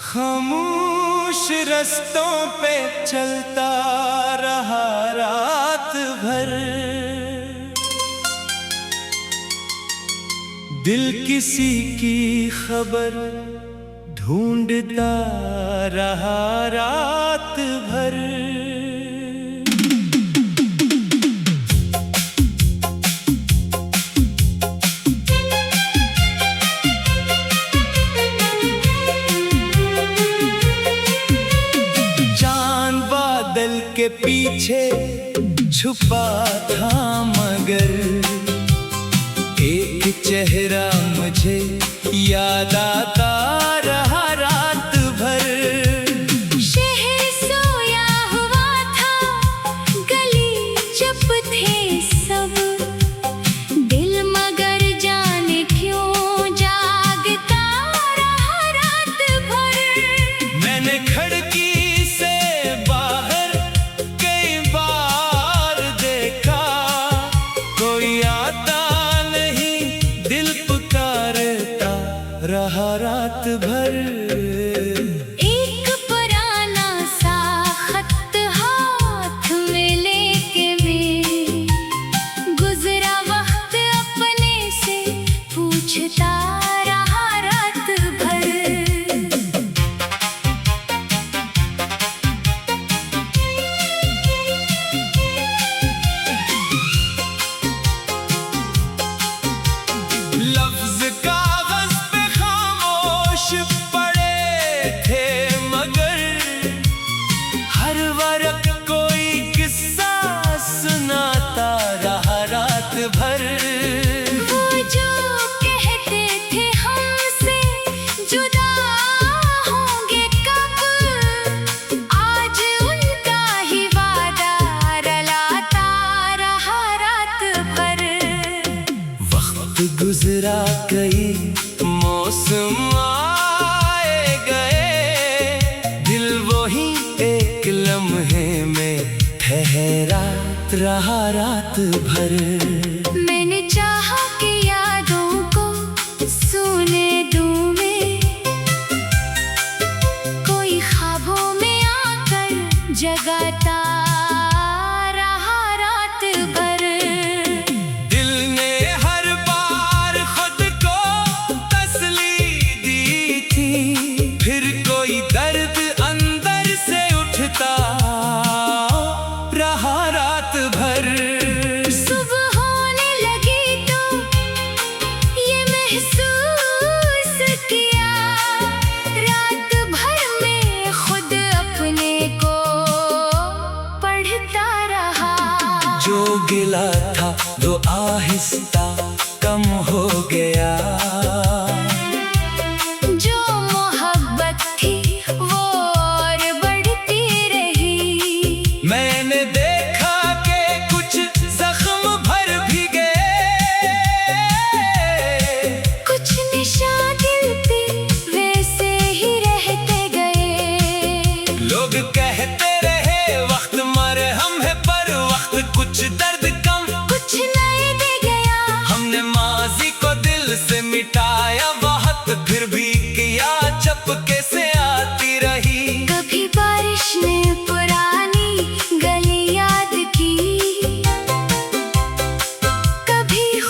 खामोश रस्तों पे चलता रहा रात भर, दिल किसी की खबर ढूंढता रहा रात भर। बादल के पीछे छुपा था मगर एक चेहरा मुझे याद आता रहा रात भर। शहर सोया हुआ था, गली चुप थे सब, दिल मगर जाने क्यों जागता रहा रात भर। मैंने खिड़की रहा रात भर। एक पुराना सा खत हाथ में लेके मैं गुजरा वक्त अपने से पूछता रहा रात भर। लफ्ज पड़े थे मगर हर वक्त कोई किस्सा सुनाता रहा रात भर। वो जो कहते थे हमसे जुदा होंगे कब, आज उनका ही वादा रलाता रहा रात भर। वक्त गुजरा कई मौसम आए गए, दिल वही एक लम्हे में ठहरा रहा रात भर। मैंने चाहा कि यादों को सुने दूं मैं, कोई ख्वाबों में आकर जगाता रहा रात भर। दर्द अंदर से उठता रहा रात भर। सुबह होने लगी तो ये महसूस किया, रात भर में खुद अपने को पढ़ता रहा। जो गिला था वो आहिस्ता कम हो गया, मैंने देखा कि कुछ जख्म भर भी गए, कुछ निशान दिल पे वैसे ही रहते गए। लोग कहते रहे वक्त मरहम है, पर वक्त कुछ दर्द कम कुछ नए दे गया। हमने माजी को दिल से मिटाया बहुत, फिर भी किया चपके से आती रही। कभी बारिश ने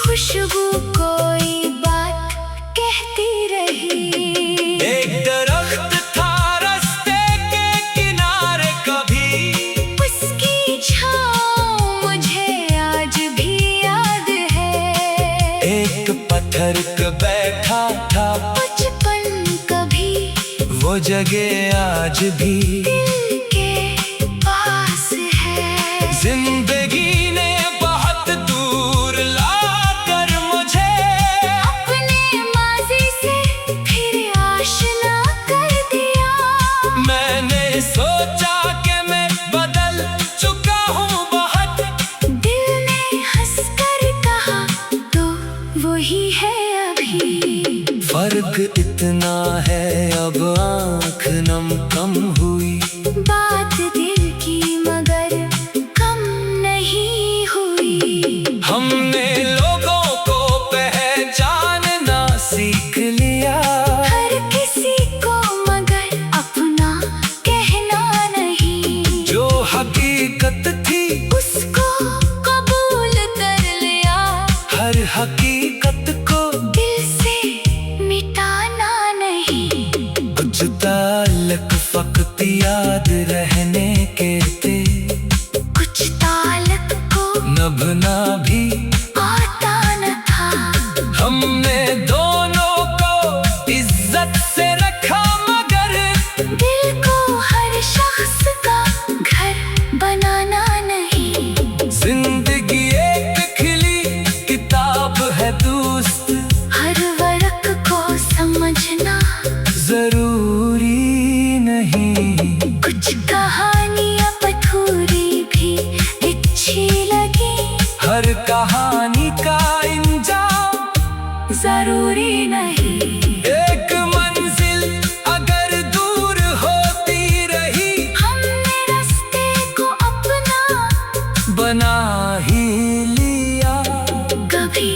खुशबू कोई बात कहती रही। एक दरख्त था रास्ते के किनारे, कभी उसकी छाँव मुझे आज भी याद है। एक पत्थर पे बैठा था बचपन कभी, वो जगह आज भी दिल के पास है। जिंदगी ने बहुत दूर लाकर मुझे अपने माजी से फिर आशना कर दिया। मैंने सोचा कि मैं बदल चुका हूँ बहुत, दिल ने हंसकर कहा तो वही है अभी। फर्क इतना है अब आँख नम कम हुई, बात दिल की मगर कम नहीं हुई। हमने लोगों को पहचानना सीख लिया, हर किसी को मगर कुछ ताल्लुक फकत याद रहने के थे, कुछ ताल्लुक को नभना भी आता न था। हमने दोनों को इज्जत से रखा, मगर दिल को हर शख्स का घर बनाना नहीं। जिंदगी एक खिली किताब है दोस्त, हर वर्क को समझना जरूरी नहीं। कुछ कहानियां अधूरी भी अच्छी लगी, हर कहानी का इंजाम जरूरी नहीं। एक मंजिल अगर दूर होती रही, हमने रास्ते को अपना बना ही लिया। कभी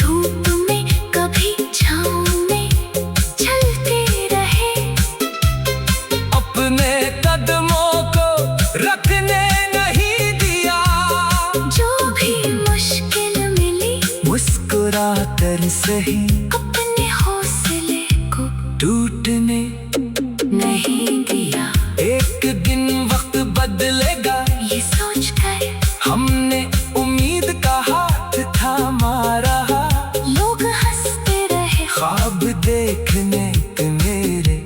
धूप में कभी छाँव में चलते रहे, अपने कदमों को रखने नहीं दिया। जो भी मुश्किल मिली मुस्कुरा कर सही, अपने हौसले को टूटने नहीं दिया। एक दिन वक्त बदलेगा, ये सोच कर हमने उम्मीद का हाथ थामा रहा। लोग हंसते रहे, ख्वाब देखने के मेरे,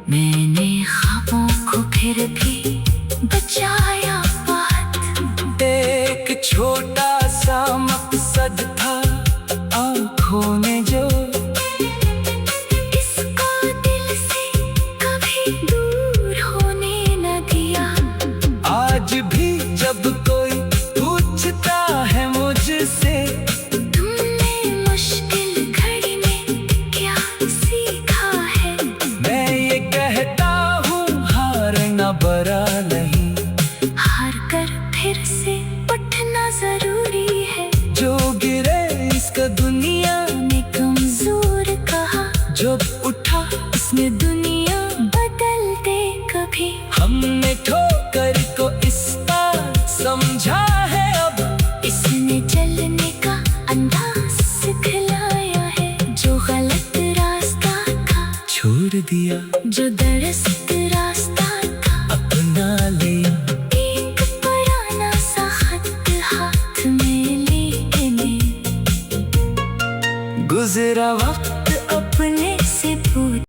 मैंने ख्वाबों को फिर भी बचाया बात। एक छोटा सा मकसद था आँखों ने जो, इसको दिल से कभी दूर होने न दिया। आज भी जब कोई पूछता है मुझसे, तुमने मुश्किल घड़ी में क्या सीखा है, मैं ये कहता हूँ हारना बरा नहीं। हार कर फिर से उठना जरूरी है। जो गिरे इसका दुनिया ने कमजोर कहा, जब उठा इसने दुनिया बदल दे कभी। हमने ठोकर को इस बार समझा है, अब इसने चलने का अंदाज सिखलाया है। जो गलत रास्ता था छोड़ दिया, जो दुरुस्त रास्ता था अपना लिया। एक पुराना सा खत हाथ में लेने, गुजरा वक्त